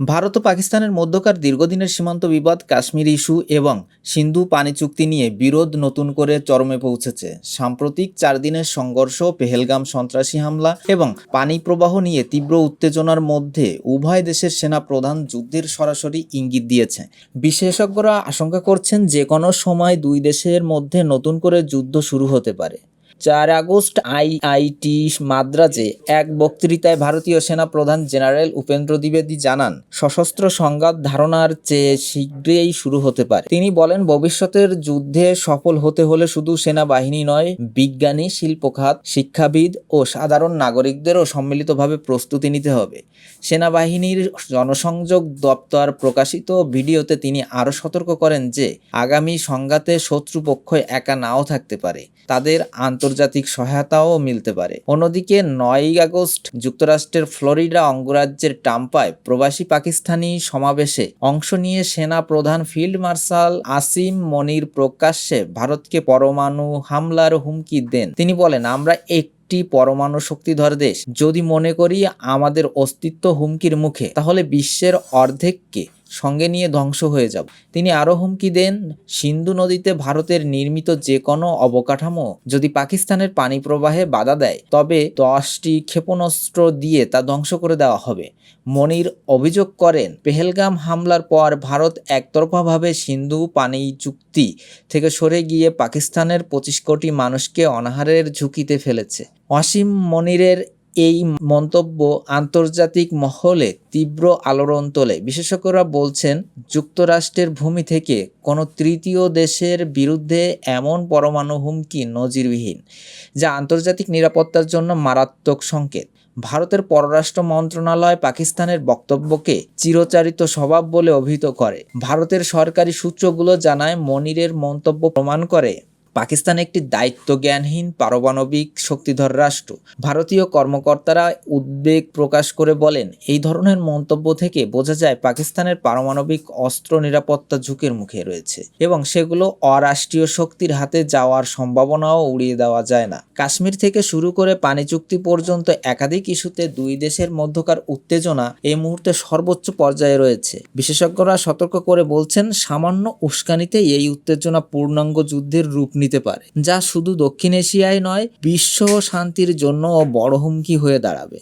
ভারত ও পাকিস্তানের মধ্যকার দীর্ঘদিনের সীমান্ত বিবাদ, কাশ্মীর ইস্যু এবং সিন্ধু পানি চুক্তি নিয়ে বিরোধ নতুন করে চরমে পৌঁছেছে। সাম্প্রতিক 4 দিনের সংঘর্ষ, পেহেলগাম সন্ত্রাসী হামলা এবং পানি প্রবাহ নিয়ে তীব্র উত্তেজনার মধ্যে উভয় দেশের সেনা প্রধান যুদ্ধের সরাসরি ইঙ্গিত দিয়েছে। বিশেষজ্ঞরা আশঙ্কা করছেন যে কোনো সময় দুই দেশের মধ্যে নতুন করে যুদ্ধ শুরু হতে পারে। 4 আগস্ট আইআইটি মাদ্রাজে এক বক্তৃতায় ভারতীয় সেনা প্রধান জেনারেল উপেন্দ্র দ্বিবেদী জানান, সশস্ত্র সংঘাত ধারণার চেয়ে শীঘ্রই শুরু হতে পারে। তিনি বলেন, ভবিষ্যতের যুদ্ধে সফল হতে হলে শুধু সেনাবাহিনী নয়, বিজ্ঞানী, শিল্পখাত, শিক্ষাবিদ ও সাধারণ নাগরিকদেরও সম্মিলিতভাবে প্রস্তুতি নিতে হবে। সেনাবাহিনীর জনসংযোগ দপ্তর প্রকাশিত ভিডিওতে তিনি আরও সতর্ক করেন যে আগামী সংঘাতে শত্রুপক্ষ একা নাও থাকতে পারে, তাদের আন্তর্জাতিক সহায়তাও মিলতে পারে। অন্যদিকে 9 আগস্ট যুক্তরাষ্ট্রের ফ্লোরিডা অঙ্গরাজ্যের টাম্পায় প্রবাসী পাকিস্তানি সমাবেশে অংশ নিয়ে সেনা প্রধান ফিল্ড মার্শাল আসিম মনির প্রকাশ্যে ভারতকে পরমাণু হামলার হুমকি দেন। তিনি বলেন, আমরা একটি পরমাণু শক্তিধর দেশ। যদি মনে করি আমাদের অস্তিত্ব হুমকির মুখে, তাহলে বিশ্বের অর্ধেককে সঙ্গে নিয়ে ধ্বংস হয়ে যাব। তিনি আরও হুমকি দেন, সিন্ধু নদীতে ভারতের নির্মিত যে কোনো অবকাঠামো যদি পাকিস্তানের পানি প্রবাহে বাধা দেয়, তবে 10টি ক্ষেপণাস্ত্র দিয়ে তা ধ্বংস করে দেওয়া হবে। মনির অভিযোগ করেন, পেহেলগাম হামলার পর ভারত একতরফাভাবে সিন্ধু পানি চুক্তি থেকে সরে গিয়ে পাকিস্তানের 25 কোটি মানুষকে অনাহারের ঝুঁকিতে ফেলেছে। ওয়াসিম মনিরের এই মন্তব্য আন্তর্জাতিক মহলে তীব্র আলোড়ন তোলে। বিশেষজ্ঞরা বলছেন, যুক্তরাষ্ট্রের ভূমি থেকে কোনো তৃতীয় দেশের বিরুদ্ধে এমন পরমাণু হুমকি নজিরবিহীন, যা আন্তর্জাতিক নিরাপত্তার জন্য মারাত্মক সংকেত। ভারতের পররাষ্ট্র মন্ত্রণালয় পাকিস্তানের বক্তব্যকে চিরাচরিত স্বভাব বলে অভিহিত করে। ভারতের সরকারি সূত্রগুলো জানায়, মনিরের মন্তব্য প্রমাণ করে পাকিস্তান একটি দায়িত্বজ্ঞানহীন পারমাণবিক শক্তিধর রাষ্ট্র। ভারতীয় কর্মকর্তারা উদ্বেগ প্রকাশ করে বলেন, এই ধরনের মন্তব্য থেকে বোঝা যায় পাকিস্তানের পারমাণবিক অস্ত্র নিরাপত্তা ঝুঁকির মুখে রয়েছে এবং সেগুলো অরাষ্ট্রীয় শক্তির হাতে যাওয়ার সম্ভাবনাও উড়িয়ে দেওয়া যায় না। কাশ্মীর থেকে শুরু করে পানি চুক্তি পর্যন্ত একাধিক ইস্যুতে দুই দেশের মধ্যকার উত্তেজনা এই মুহূর্তে সর্বোচ্চ পর্যায়ে রয়েছে। বিশেষজ্ঞরা সতর্ক করে বলছেন, সামান্য উস্কানিতে এই উত্তেজনা পূর্ণাঙ্গ যুদ্ধের রূপ নিতে পারে, যা শুধু দক্ষিণ এশিয়ায় নয়, বিশ্ব শান্তির জন্য বড় হুমকি হয়ে দাঁড়াবে।